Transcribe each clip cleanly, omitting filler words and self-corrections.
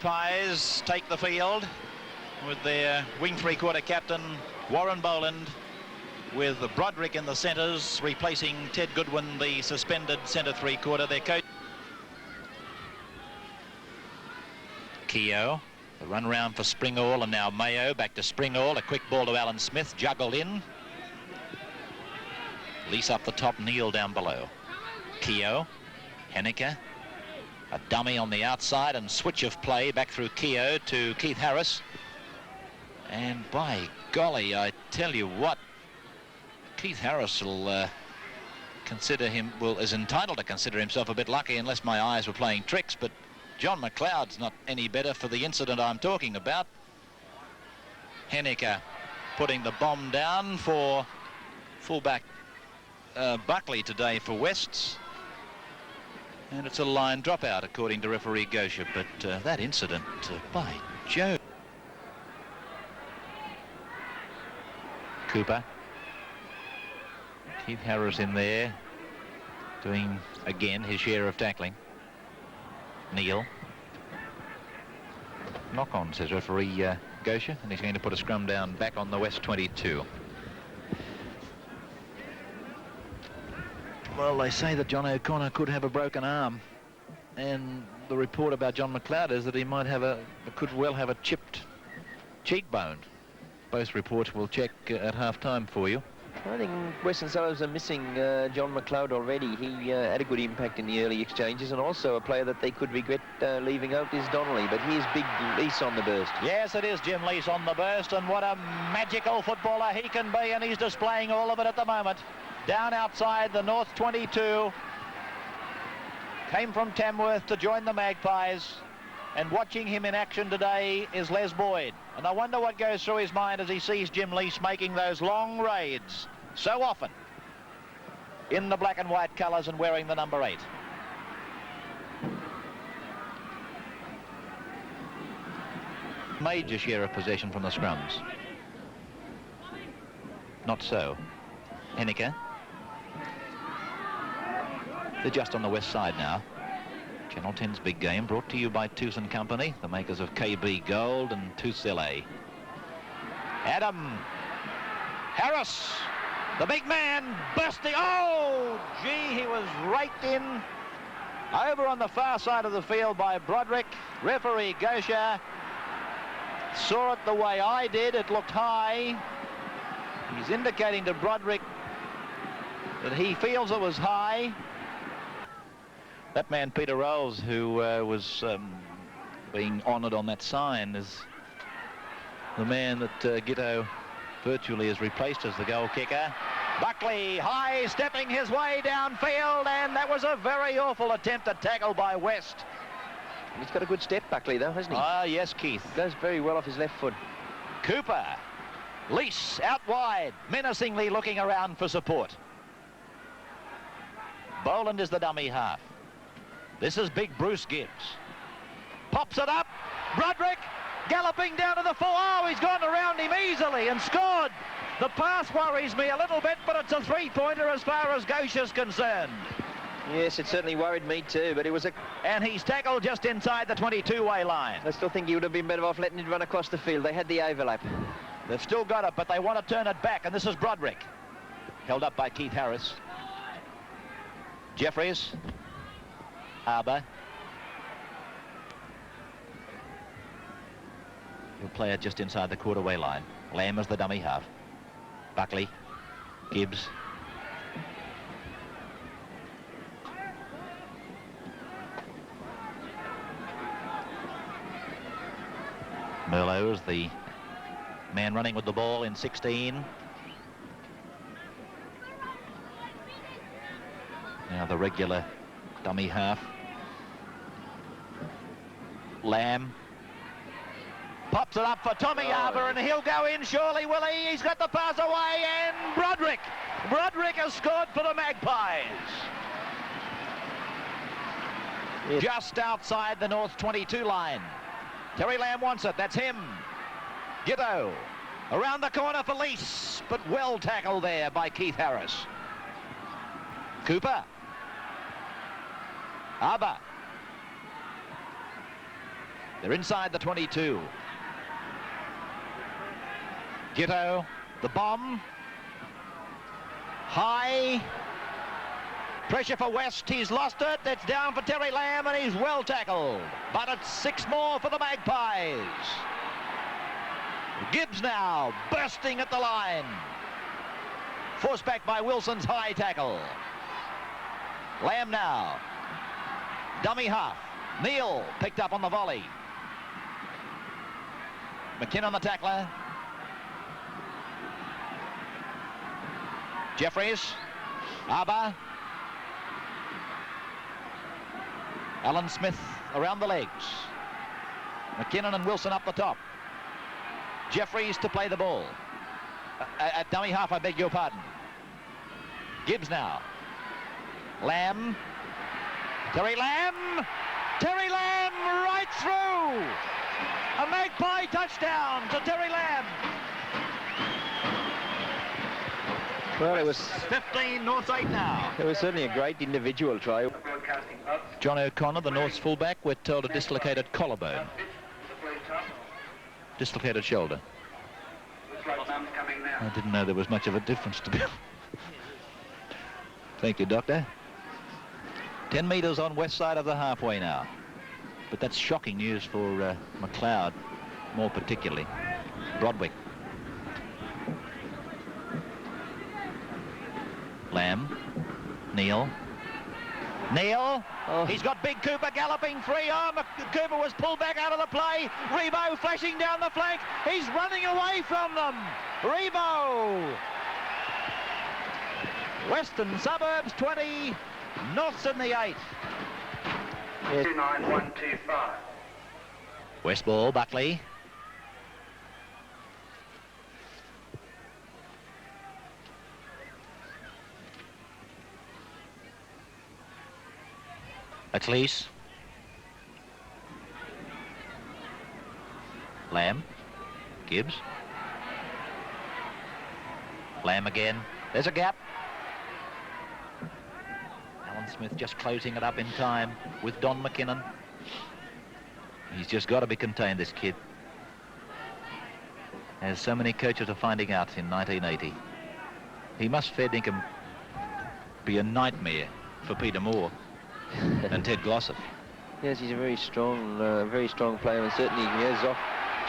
Magpies take the field with their wing three-quarter captain Warren Boland, with Broderick in the centres, replacing Ted Goodwin, the suspended centre three-quarter. Their coach Keogh, the run round for Springall, and now Mayo back to Springall. A quick ball to Alan Smith, juggled in. Lease up the top, Neil down below. Keogh, Henniker, a dummy on the outside, and switch of play back through Keogh to Keith Harris. And by golly, I tell you what, Keith Harris will is entitled to consider himself a bit lucky, unless my eyes were playing tricks. But John McLeod's not any better for the incident I'm talking about. Henniker putting the bomb down for fullback Buckley today for Wests. And it's a line dropout, according to referee Gosha. But that incident, by Jove. Cooper. Keith Harris in there, doing again his share of tackling. Neil. Knock on, says referee Gosha, and he's going to put a scrum down back on the West 22. Well, they say that John O'Connor could have a broken arm, and the report about John McLeod is that he might have could well have a chipped cheekbone. Both reports will check at half-time for you. I think Western Suburbs are missing John McLeod already. He had a good impact in the early exchanges, and also a player that they could regret leaving out is Donnelly. But here's Big Lease on the burst. Yes, it is Jim Lease on the burst, and what a magical footballer he can be, and he's displaying all of it at the moment. Down outside the North 22. Came from Tamworth to join the Magpies, and watching him in action today is Les Boyd. And I wonder what goes through his mind as he sees Jim Lease making those long raids so often in the black and white colours and wearing the number 8. Major share of possession from the scrums. Not so. Henniker. They're just on the west side now. Channel 10's Big Game, brought to you by Tooth & Company, the makers of KB Gold and Tooth LA. Adam Harris, the big man, bursting. Oh, gee, he was raked in over on the far side of the field by Broderick. Referee Gosha saw it the way I did. It looked high. He's indicating to Broderick that he feels it was high. That man, Peter Rolls, who was being honoured on that sign, is the man that Giteau virtually has replaced as the goal kicker. Buckley high stepping his way downfield, and that was a very awful attempt at tackle by West. He's got a good step, Buckley, though, hasn't he? Ah, yes, Keith. Goes very well off his left foot. Cooper. Lease out wide, menacingly looking around for support. Boland is the dummy half. This is big Bruce Gibbs. Pops it up. Broderick galloping down to the full. Oh, he's gone around him easily and scored. The pass worries me a little bit, but it's a three-pointer as far as Gosha's concerned. Yes, it certainly worried me too, but it was a... And he's tackled just inside the 22-way line. I still think he would have been better off letting it run across the field. They had the overlap. They've still got it, but they want to turn it back, and this is Broderick. Held up by Keith Harris. Jeffries. Arbour. He'll play it just inside the quarter-way line. Lamb is the dummy half. Buckley. Gibbs. Merlot is the man running with the ball in 16. Now the regular dummy half. Lamb pops it up for Tommy Arbour, and he'll go in surely, will he? He's got the pass away, and Broderick has scored for the Magpies. Just outside the North 22 line. Terry Lamb wants it. That's him. Giteau around the corner for Lease, but well tackled there by Keith Harris. Cooper. Arbour. They're inside the 22. Gitto, the bomb. High. Pressure for West. He's lost it. It's down for Terry Lamb, and he's well tackled. But it's 6 more for the Magpies. Gibbs now bursting at the line. Forced back by Wilson's high tackle. Lamb now. Dummy half. Neil picked up on the volley. McKinnon the tackler. Jeffries. Arba. Alan Smith around the legs. McKinnon and Wilson up the top. Jeffries to play the ball. At dummy half, I beg your pardon. Gibbs now. Lamb. Terry Lamb. Terry Lamb right through. A Magpie touchdown to Terry Lamb. Well, it was 15, North's 8 now. It was certainly a great individual try. John O'Connor, the North's fullback, we're told a dislocated collarbone. Dislocated shoulder. I didn't know there was much of a difference to be. Thank you, Doctor. 10 metres on west side of the halfway now. But that's shocking news for McLeod, more particularly. Broderick. Lamb. Neil. Neil. Oh. He's got Big Cooper galloping free. Oh, Cooper was pulled back out of the play. Rebo flashing down the flank. He's running away from them. Rebo. Western Suburbs 20. North's in the 8. 29125. West ball, Buckley. Achilles. Lamb. Gibbs. Lamb again. There's a gap. Alan Smith just closing it up in time with Don McKinnon. He's just got to be contained, this kid. As so many coaches are finding out in 1980. He must, fair dinkum, be a nightmare for Peter Moore and Ted Glossop. Yes, he's a very strong player, and certainly he has off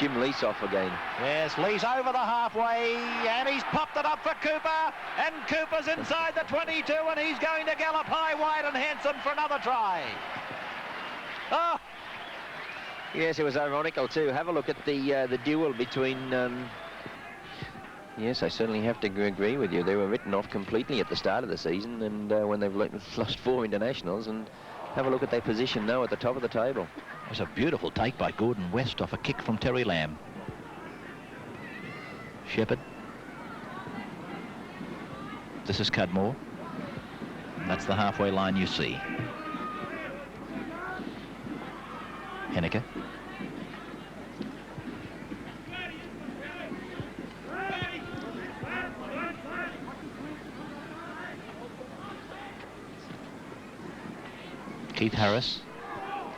Jim Lease off again. Yes, Lease over the halfway, and he's popped it up for Cooper, and Cooper's inside the 22, and he's going to gallop high, wide, and handsome for another try. Oh! Yes, it was ironical too. Have a look at the duel between. Yes, I certainly have to agree with you. They were written off completely at the start of the season, and when they've lost 4 internationals, and have a look at their position now at the top of the table. It was a beautiful take by Gordon West off a kick from Terry Lamb. Shepherd. This is Cudmore. And that's the halfway line you see. Henniker. Keith Harris,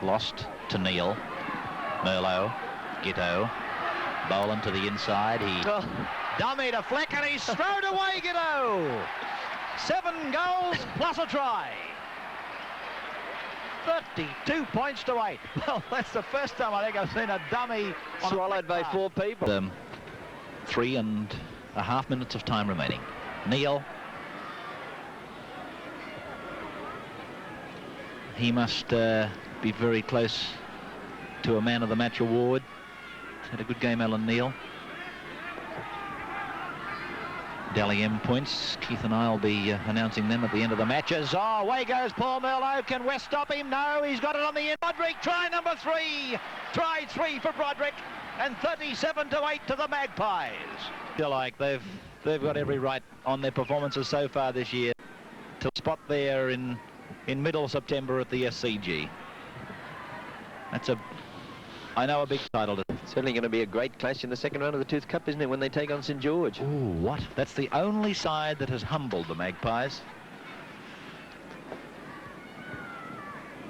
lost to Neil. Merlot, Gitto, Boland to the inside. He dummy to Fleck, and he's thrown away, Gitto. 7 goals plus a try. 32 points to 8. Well, that's the first time I think I've seen a dummy swallowed by 4 people. 3.5 minutes of time remaining. Neil. He must be very close to a man of the match award. Had a good game, Alan Neil. Dally M points. Keith and I will be announcing them at the end of the matches. Oh, away goes Paul Merlot. Can West stop him? No, he's got it on the end. Broderick, try number 3. Try 3 for Broderick, and 37-8 to the Magpies. I feel like they've got every right on their performances so far this year to spot there in middle September at the SCG. That's I know, a big title. Certainly going to be a great clash in the second round of the Tooth Cup, isn't it, when they take on St George? Ooh, what? That's the only side that has humbled the Magpies.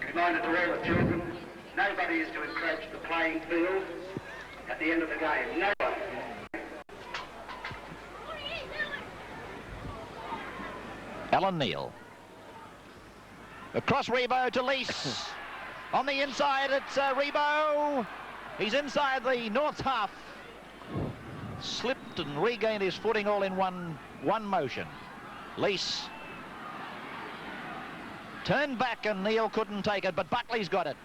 Good night to all the children. Nobody is to encroach the playing field at the end of the game. Nobody. Alan Neil. Across Rebo to Lease. On the inside, it's Rebo. He's inside the North's half. Slipped and regained his footing all in one motion. Lease turned back and Neil couldn't take it, but Buckley's got it.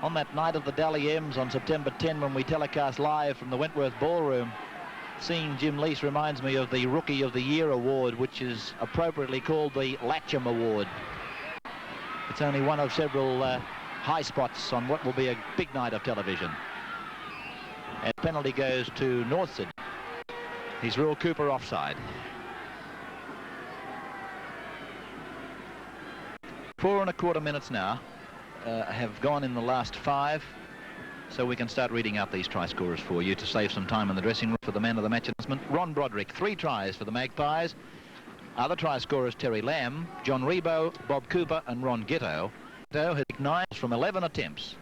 On that night of the Dally M's on September 10, when we telecast live from the Wentworth Ballroom, seeing Jim Lease reminds me of the Rookie of the Year award, which is appropriately called the Latcham Award. It's only one of several high spots on what will be a big night of television. And penalty goes to North Sydney. He's ruled Cooper offside. 4 1/4 minutes now have gone in the last 5. So we can start reading out these try scorers for you to save some time in the dressing room for the man of the match announcement. Ron Broderick, 3 tries for the Magpies. Other try scorers, Terry Lamb, John Rebo, Bob Cooper and Ron Ghetto. Ghetto has 9 from 11 attempts.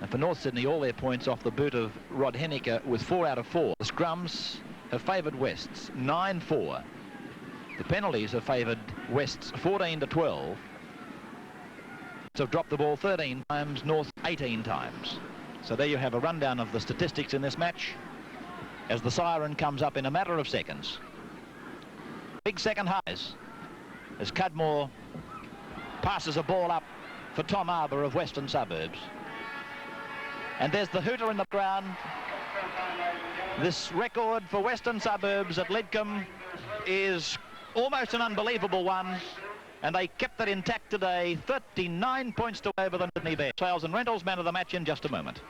And for North Sydney, all their points off the boot of Rod Henniker with 4 out of 4. The scrums have favoured Wests, 9-4. The penalties have favoured Wests, 14-12. So have dropped the ball 13 times, North 18 times. So there you have a rundown of the statistics in this match as the siren comes up in a matter of seconds. Big second highs as Cudmore passes a ball up for Tom Arbour of Western Suburbs. And there's the hooter in the ground. This record for Western Suburbs at Lidcombe is almost an unbelievable one. And they kept it intact today, 39 points to over the Sydney Bears. Sales and Rentals man of the match in just a moment.